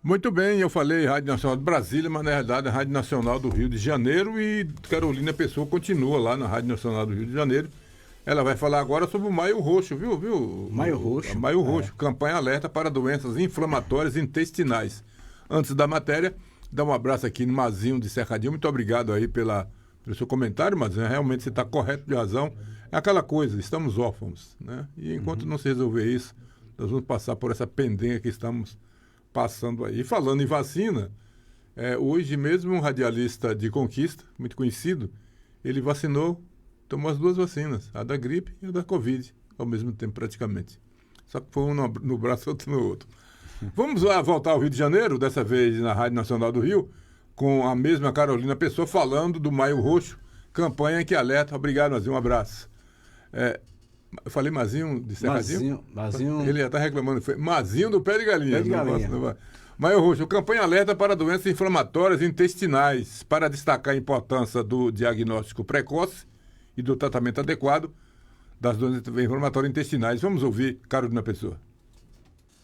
Muito bem, eu falei Rádio Nacional de Brasília, mas na verdade é Rádio Nacional do Rio de Janeiro, e Carolina Pessoa continua lá na Rádio Nacional do Rio de Janeiro. Ela vai falar agora sobre o Maio Roxo, viu? Maio Roxo. Maio Roxo, campanha alerta para doenças inflamatórias intestinais. Antes da matéria, dá um abraço aqui no Mazinho de Cercadinho. Muito obrigado aí pelo seu comentário, Mazinho. Realmente você está correto, de razão. É aquela coisa, estamos órfãos, né? E enquanto não se resolver isso, nós vamos passar por essa pendenga que estamos passando aí. E falando em vacina, hoje mesmo um radialista de Conquista, muito conhecido, ele tomou as 2 vacinas, a da gripe e a da Covid, ao mesmo tempo praticamente. Só que foi um no braço e outro no outro. Vamos lá voltar ao Rio de Janeiro, dessa vez na Rádio Nacional do Rio, com a mesma Carolina Pessoa falando do Maio Roxo, campanha que alerta. Obrigado, Nazinho, um abraço. Eu falei Mazinho de Serradinho? Mazinho. Ele já está reclamando. Foi Mazinho do pé de galinha. Pé de galinha. Maio Roxo, campanha alerta para doenças inflamatórias intestinais, para destacar a importância do diagnóstico precoce e do tratamento adequado das doenças inflamatórias intestinais. Vamos ouvir Carolina Pessoa.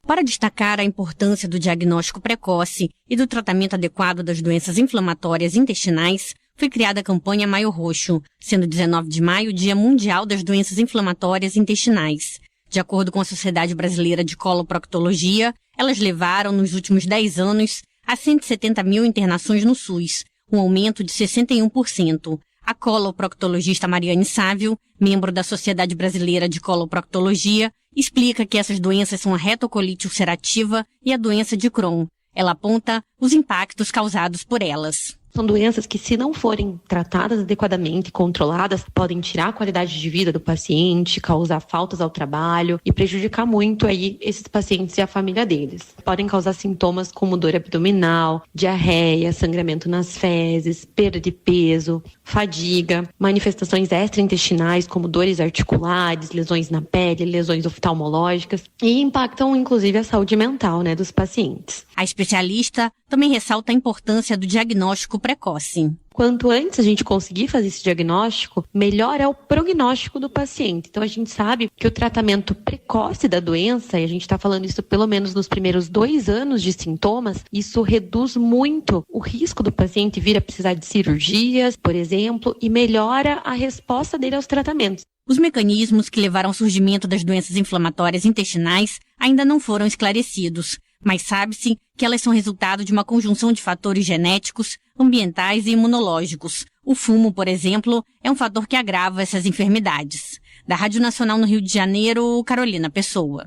Para destacar a importância do diagnóstico precoce e do tratamento adequado das doenças inflamatórias intestinais, foi criada a campanha Maio Roxo, sendo 19 de maio o Dia Mundial das Doenças Inflamatórias Intestinais. De acordo com a Sociedade Brasileira de Coloproctologia, elas levaram, nos últimos 10 anos, a 170 mil internações no SUS, um aumento de 61%. A coloproctologista Mariane Sávio, membro da Sociedade Brasileira de Coloproctologia, explica que essas doenças são a retocolite ulcerativa e a doença de Crohn. Ela aponta os impactos causados por elas. São doenças que, se não forem tratadas adequadamente e controladas, podem tirar a qualidade de vida do paciente, causar faltas ao trabalho e prejudicar muito aí esses pacientes e a família deles. Podem causar sintomas como dor abdominal, diarreia, sangramento nas fezes, perda de peso, fadiga, manifestações extraintestinais como dores articulares, lesões na pele, lesões oftalmológicas e impactam inclusive a saúde mental, dos pacientes. A especialista também ressalta a importância do diagnóstico precoce. Quanto antes a gente conseguir fazer esse diagnóstico, melhor é o prognóstico do paciente. Então a gente sabe que o tratamento precoce da doença, e a gente está falando isso pelo menos nos primeiros 2 anos de sintomas, isso reduz muito o risco do paciente vir a precisar de cirurgias, por exemplo, e melhora a resposta dele aos tratamentos. Os mecanismos que levaram ao surgimento das doenças inflamatórias intestinais ainda não foram esclarecidos, mas sabe-se que elas são resultado de uma conjunção de fatores genéticos, ambientais e imunológicos. O fumo, por exemplo, é um fator que agrava essas enfermidades. Da Rádio Nacional no Rio de Janeiro, Carolina Pessoa.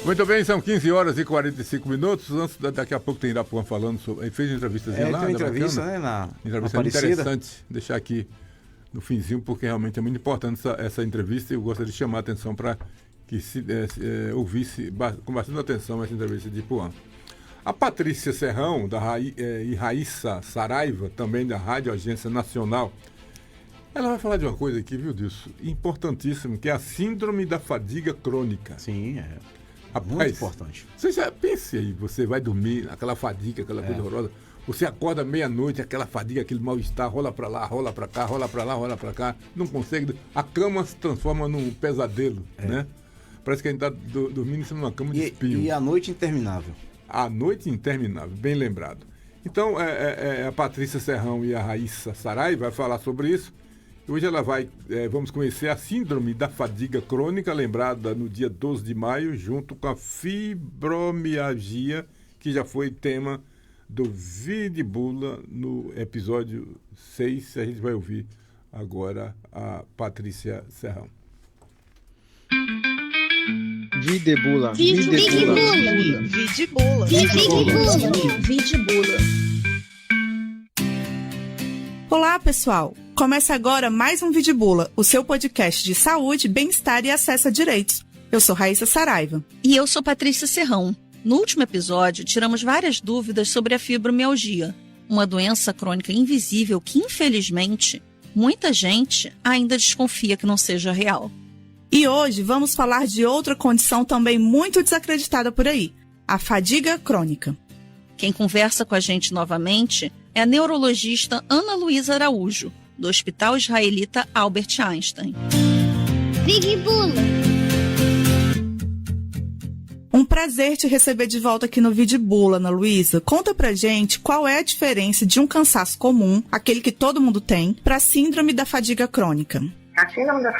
Muito bem, são 15 horas e 45 minutos. Daqui a pouco tem Irapuã falando sobre... Ele fez uma entrevistazinha lá. Tem uma entrevista, na entrevista interessante. Deixar aqui no finzinho, porque realmente é muito importante essa entrevista e eu gostaria de chamar a atenção para que se ouvisse com bastante atenção essa entrevista de Ipuã. A Patrícia Serrão e Raíssa Saraiva, também da Rádio Agência Nacional, ela vai falar de uma coisa aqui, viu, disso, importantíssimo, que é a síndrome da fadiga crônica. Sim, Rapaz, muito importante. Você já pense aí, você vai dormir, aquela fadiga, aquela coisa horrorosa, você acorda meia-noite, aquela fadiga, aquele mal-estar, rola pra lá, rola pra cá, rola pra lá, rola pra cá, não consegue, a cama se transforma num pesadelo, né? Parece que a gente tá dormindo em cima de uma cama de espinho. E a noite interminável. A noite interminável, bem lembrado. Então, a Patrícia Serrão e a Raíssa Saraiva vai falar sobre isso. Hoje ela vamos conhecer a síndrome da fadiga crônica, lembrada no dia 12 de maio, junto com a fibromialgia, que já foi tema do Vidibula no episódio 6. A gente vai ouvir agora a Patrícia Serrão. Vidibula. Olá, pessoal! Começa agora mais um Vidibula, o seu podcast de saúde, bem-estar e acesso a direitos. Eu sou Raíssa Saraiva. E eu sou Patrícia Serrão. No último episódio, tiramos várias dúvidas sobre a fibromialgia, uma doença crônica invisível que, infelizmente, muita gente ainda desconfia que não seja real. E hoje vamos falar de outra condição também muito desacreditada por aí, a fadiga crônica. Quem conversa com a gente novamente é a neurologista Ana Luísa Araújo, do Hospital Israelita Albert Einstein. Vidibula! Um prazer te receber de volta aqui no Vidibula, Ana Luísa. Conta pra gente qual é a diferença de um cansaço comum, aquele que todo mundo tem, para a síndrome da fadiga crônica. A síndrome da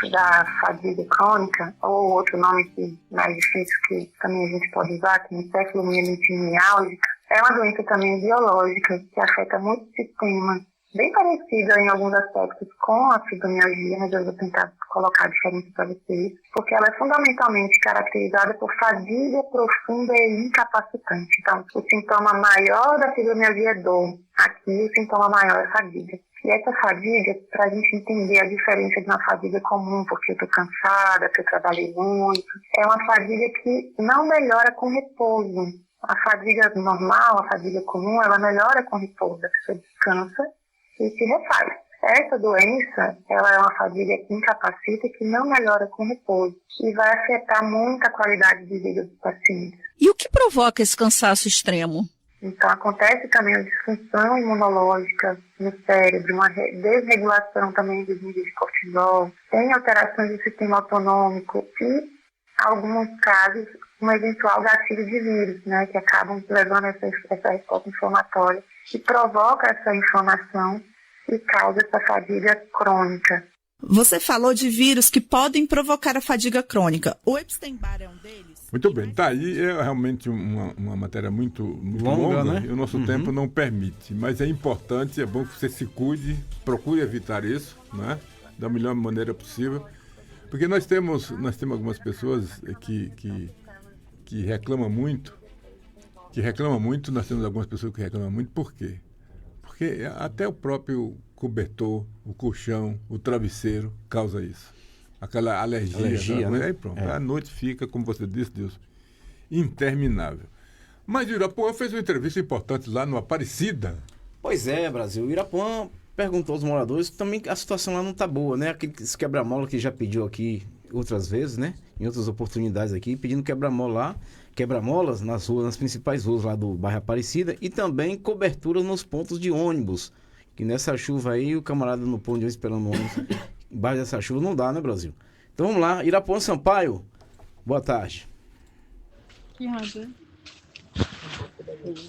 fadiga crônica, ou outro nome mais difícil que também a gente pode usar, que é encefalomielite miálgica, é uma doença também biológica que afeta muito o sistema, bem parecida em alguns aspectos com a fibromialgia, mas eu vou tentar colocar a diferença para vocês, porque ela é fundamentalmente caracterizada por fadiga profunda e incapacitante. Então, o sintoma maior da fibromialgia é dor, aqui o sintoma maior é fadiga. E essa fadiga, para a gente entender a diferença de uma fadiga comum, porque eu estou cansada, porque eu trabalhei muito, é uma fadiga que não melhora com repouso. A fadiga normal, a fadiga comum, ela melhora com repouso. A pessoa descansa e se refaz. Essa doença, ela é uma fadiga que incapacita e que não melhora com repouso e vai afetar muito a qualidade de vida dos pacientes. E o que provoca esse cansaço extremo? Então, acontece também a disfunção imunológica no cérebro, uma desregulação também dos níveis de cortisol, tem alterações do sistema autonômico e, em alguns casos, um eventual gatilho de vírus, né, que acabam levando essa resposta inflamatória que provoca essa inflamação e causa essa fadiga crônica. Você falou de vírus que podem provocar a fadiga crônica. O Epstein-Barr é um deles? Muito bem, tá aí, é realmente uma matéria muito longa, né? E o nosso tempo não permite, mas é importante, é bom que você se cuide, procure evitar isso, né? Da melhor maneira possível, porque nós temos algumas pessoas que reclamam muito, nós temos algumas pessoas que reclamam muito, por quê? Porque até o próprio cobertor, o colchão, o travesseiro causa isso. Aquela alergia né? Aí pronto. A noite fica, como você disse, Deus, interminável. Mas o Irapuã fez uma entrevista importante lá no Aparecida. Pois é, Brasil. O Irapuã perguntou aos moradores, também a situação lá não tá boa, né? Aquele quebra-mola que já pediu aqui outras vezes, né? Em outras oportunidades aqui, pedindo quebra-molas nas ruas, nas principais ruas lá do bairro Aparecida e também cobertura nos pontos de ônibus. Que nessa chuva aí, o camarada no ponto de ônibus esperando o ônibus, embaixo dessa chuva não dá, né, Brasil? Então vamos lá, Irapuã Sampaio, boa tarde. Que rádio?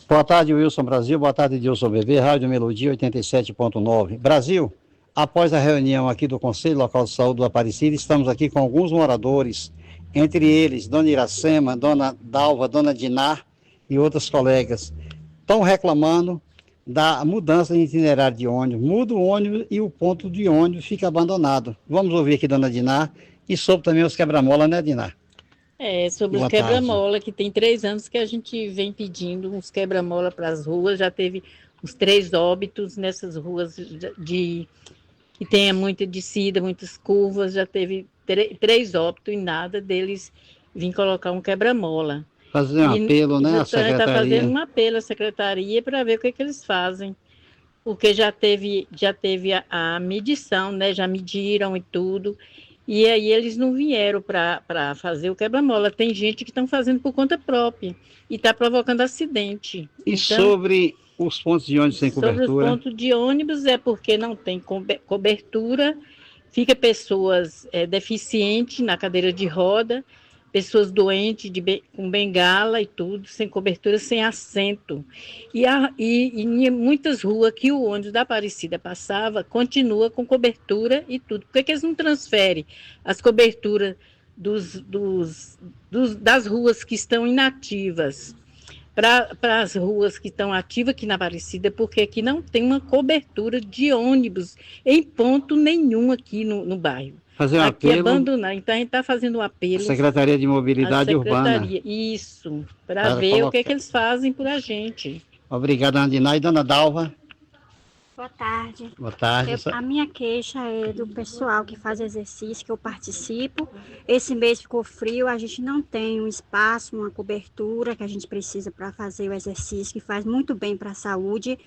Boa tarde, Wilson Brasil, boa tarde, Dilson Bebê, Rádio Melodia 87.9. Brasil, após a reunião aqui do Conselho Local de Saúde do Aparecida, estamos aqui com alguns moradores, entre eles Dona Iracema, Dona Dalva, Dona Dinar e outros colegas. Estão reclamando da mudança de itinerário de ônibus, muda o ônibus e o ponto de ônibus fica abandonado. Vamos ouvir aqui Dona Dinar e sobre também os quebra-mola, né, Dinar? Sobre os quebra-mola, que tem 3 anos que a gente vem pedindo uns quebra-mola para as ruas, já teve uns 3 óbitos nessas ruas que tenha muita descida, muitas curvas, já teve 3 óbitos e nada deles vir colocar um quebra-mola. Fazer um apelo, né, à secretaria. Está fazendo um apelo à secretaria para ver o que eles fazem. Porque já teve a medição, né, já mediram e tudo, e aí eles não vieram para fazer o quebra-mola. Tem gente que estão fazendo por conta própria e está provocando acidente. E então, sobre os pontos de ônibus sem cobertura? Sobre os pontos de ônibus é porque não tem cobertura, fica pessoas deficientes na cadeira de roda, pessoas doentes com bengala e tudo, sem cobertura, sem assento. E em muitas ruas que o ônibus da Aparecida passava, continua com cobertura e tudo. Por que eles não transferem as coberturas das ruas que estão inativas para as ruas que estão ativas aqui na Aparecida? Porque aqui não tem uma cobertura de ônibus em ponto nenhum aqui no bairro. Fazer um aqui apelo. Abandonar. Então a gente está fazendo um apelo. Secretaria de Mobilidade Urbana. Isso, para ver o que eles fazem por a gente. Obrigado, Dona Diná. E Dona Dalva? Boa tarde. Boa tarde. A minha queixa é do pessoal que faz exercício, que eu participo. Esse mês ficou frio, a gente não tem um espaço, uma cobertura que a gente precisa para fazer o exercício, que faz muito bem para a saúde.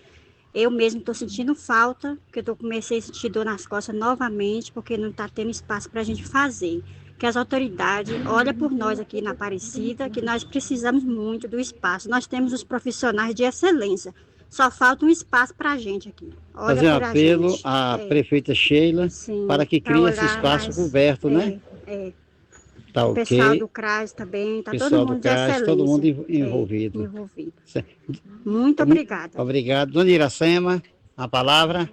Eu mesmo estou sentindo falta, porque eu comecei a sentir dor nas costas novamente, porque não está tendo espaço para a gente fazer. Que as autoridades olhem por nós aqui na Aparecida, que nós precisamos muito do espaço. Nós temos os profissionais de excelência, só falta um espaço para a gente aqui. Olha, fazer um apelo à prefeita Sheila, sim, para que crie esse espaço coberto, né? Tá o ok. Pessoal do CRAS também, está todo mundo de excelência. Todo mundo envolvido. Muito obrigada. Obrigado. Dona Iracema, a palavra.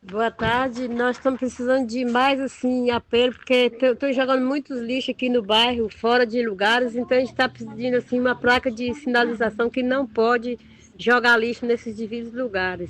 Boa tarde. Nós estamos precisando de mais assim, apelo, porque estou jogando muitos lixos aqui no bairro, fora de lugares, então a gente está pedindo assim, uma placa de sinalização que não pode jogar lixo nesses devidos lugares.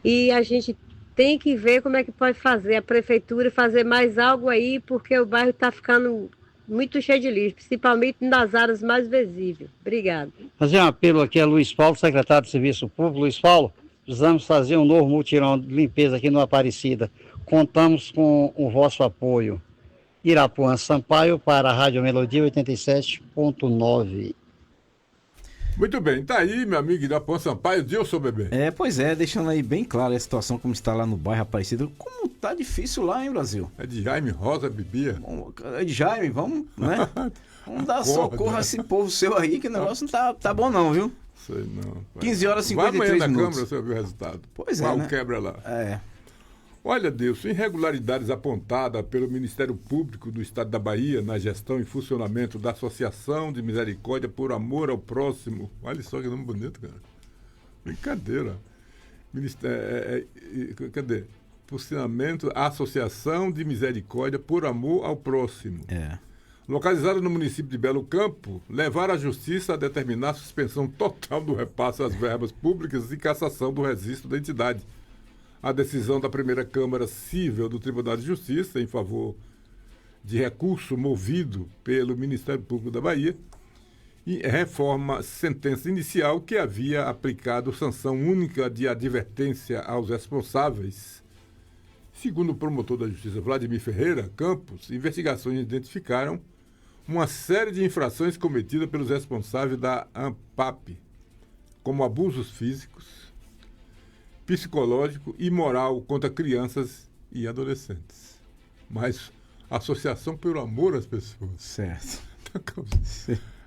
E a gente tem que ver como é que pode fazer, a prefeitura fazer mais algo aí, porque o bairro está ficando muito cheio de lixo, principalmente nas áreas mais visíveis. Obrigado. Fazer um apelo aqui a Luiz Paulo, secretário de Serviço Público. Luiz Paulo, precisamos fazer um novo mutirão de limpeza aqui no Aparecida. Contamos com o vosso apoio. Irapuã Sampaio para a Rádio Melodia 87.9. Muito bem, tá aí, meu amigo Irapuã Sampaio, Dilson Bebê. Pois é, deixando aí bem claro a situação como está lá no bairro Aparecido. Como tá difícil lá, hein, Brasil? É de Jaime Rosa Bebia. É de Jaime, vamos, né? Vamos dar socorro a esse povo seu aí, que o negócio não tá bom não, viu? Sei não. 15 horas e 53 Vai amanhã na minutos. Câmara você vai ver o resultado. Pois é, Qual né? quebra lá. Olha, Deus, irregularidades apontadas pelo Ministério Público do Estado da Bahia na gestão e funcionamento da Associação de Misericórdia por Amor ao Próximo. Olha só que nome bonito, cara. Brincadeira. Cadê? Funcionamento Associação de Misericórdia por Amor ao Próximo. Localizada no município de Belo Campo, levaram a Justiça a determinar a suspensão total do repasse às verbas públicas e cassação do registro da entidade. A decisão da primeira Câmara Cível do Tribunal de Justiça em favor de recurso movido pelo Ministério Público da Bahia e reforma sentença inicial que havia aplicado sanção única de advertência aos responsáveis. Segundo o promotor da Justiça Vladimir Ferreira Campos, investigações identificaram uma série de infrações cometidas pelos responsáveis da ANPAP, como abusos físicos, psicológico e moral contra crianças e adolescentes. Mas associação pelo amor às pessoas. Certo.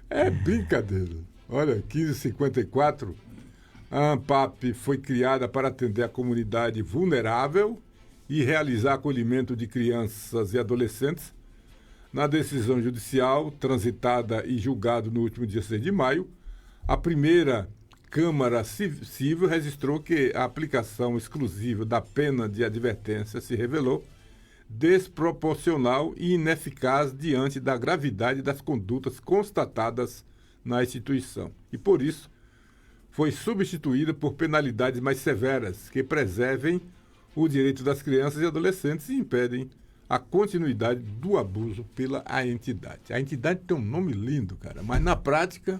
É brincadeira. Olha, 1554, a ANPAP foi criada para atender a comunidade vulnerável e realizar acolhimento de crianças e adolescentes. Na decisão judicial, transitada e julgada no último dia 6 de maio, a primeira Câmara Civil registrou que a aplicação exclusiva da pena de advertência se revelou desproporcional e ineficaz diante da gravidade das condutas constatadas na instituição. E, por isso, foi substituída por penalidades mais severas que preservem o direito das crianças e adolescentes e impedem a continuidade do abuso pela entidade. A entidade tem um nome lindo, cara, mas na prática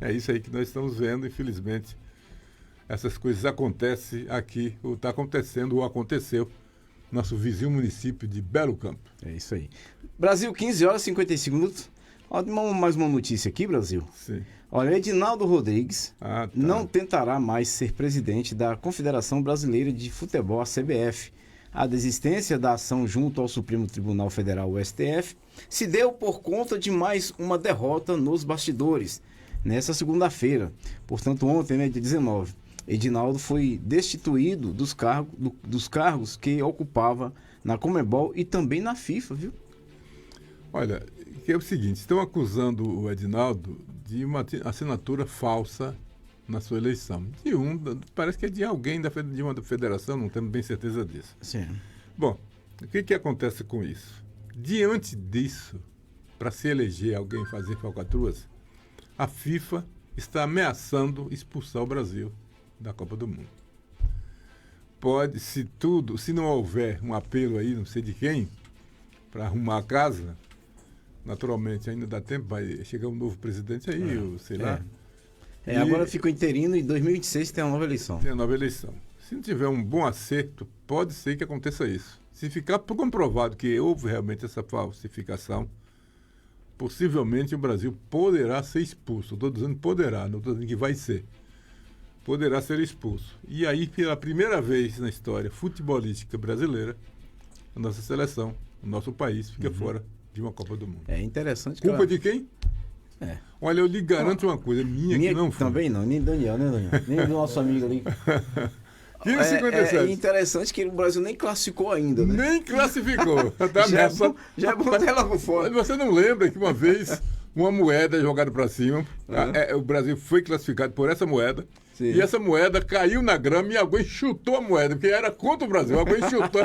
é isso aí que nós estamos vendo, infelizmente. Essas coisas acontecem aqui, ou está acontecendo, ou aconteceu, no nosso vizinho município de Belo Campo. É isso aí. Brasil, 15 horas e 55 minutos. Olha, mais uma notícia aqui, Brasil. Sim. Olha, Edinaldo Rodrigues não tentará mais ser presidente da Confederação Brasileira de Futebol, a CBF. A desistência da ação junto ao Supremo Tribunal Federal, o STF, se deu por conta de mais uma derrota nos bastidores. Nessa segunda-feira, portanto ontem, né, dia 19, Edinaldo foi destituído dos cargos que ocupava na Conmebol e também na FIFA, viu? Olha, que é o seguinte, estão acusando o Edinaldo de uma assinatura falsa na sua eleição. Parece que é de alguém de uma federação, não temos bem certeza disso. Sim. Bom, o que acontece com isso? Diante disso, para se eleger alguém fazer falcatruas, a FIFA está ameaçando expulsar o Brasil da Copa do Mundo. Se não houver um apelo aí, não sei de quem, para arrumar a casa, naturalmente ainda dá tempo, vai chegar um novo presidente aí, sei lá. Agora fica o interino e em 2026 tem uma nova eleição. Tem a nova eleição. Se não tiver um bom acerto, pode ser que aconteça isso. Se ficar comprovado que houve realmente essa falsificação, possivelmente o Brasil poderá ser expulso. Estou dizendo poderá, não estou dizendo que vai ser. Poderá ser expulso. E aí, pela primeira vez na história futebolística brasileira, a nossa seleção, o nosso país, fica fora de uma Copa do Mundo. É interessante. Culpa de quem? Olha, eu lhe garanto uma coisa, minha que não foi. Também não, nem Daniel, nem do nosso amigo ali. 15,57. É interessante que o Brasil nem classificou ainda, né? Nem classificou. Já é bom ter logo fora. Você não lembra que uma vez uma moeda jogada para cima, o Brasil foi classificado por essa moeda, e essa moeda caiu na grama e alguém chutou a moeda, porque era contra o Brasil, alguém chutou.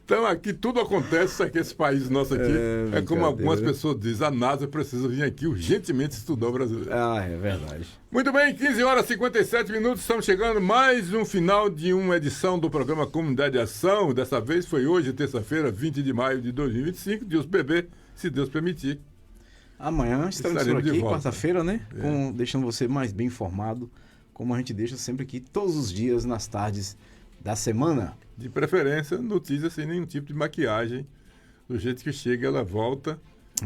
Então aqui tudo acontece, aqui esse país nosso aqui, é como algumas pessoas dizem, a NASA precisa vir aqui urgentemente estudar o brasileiro. É verdade. Muito bem, 15 horas e 57 minutos, estamos chegando mais um final de uma edição do programa Comunidade de Ação. Dessa vez foi hoje, terça-feira, 20 de maio de 2025, Deus bebê, se Deus permitir. Amanhã estaremos por aqui, quarta-feira, né? Deixando você mais bem informado, como a gente deixa sempre aqui, todos os dias, nas tardes da semana. De preferência, notícias sem nenhum tipo de maquiagem. Do jeito que chega, ela volta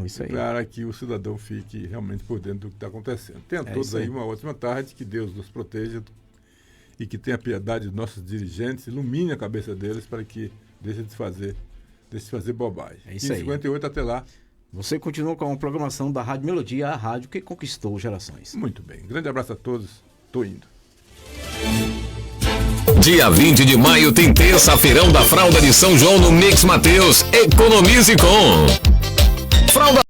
Isso aí. Para que o cidadão fique realmente por dentro do que está acontecendo. Tenha todos aí uma ótima tarde, que Deus nos proteja e que tenha piedade dos nossos dirigentes, ilumine a cabeça deles para que deixe de fazer bobagem. É isso aí. 58, até lá. Você continua com a programação da Rádio Melodia, a rádio que conquistou gerações. Muito bem. Grande abraço a todos. Tô indo. Dia 20 de maio tem terça-feirão da Fralda de São João no Mix Mateus. Economize com Fralda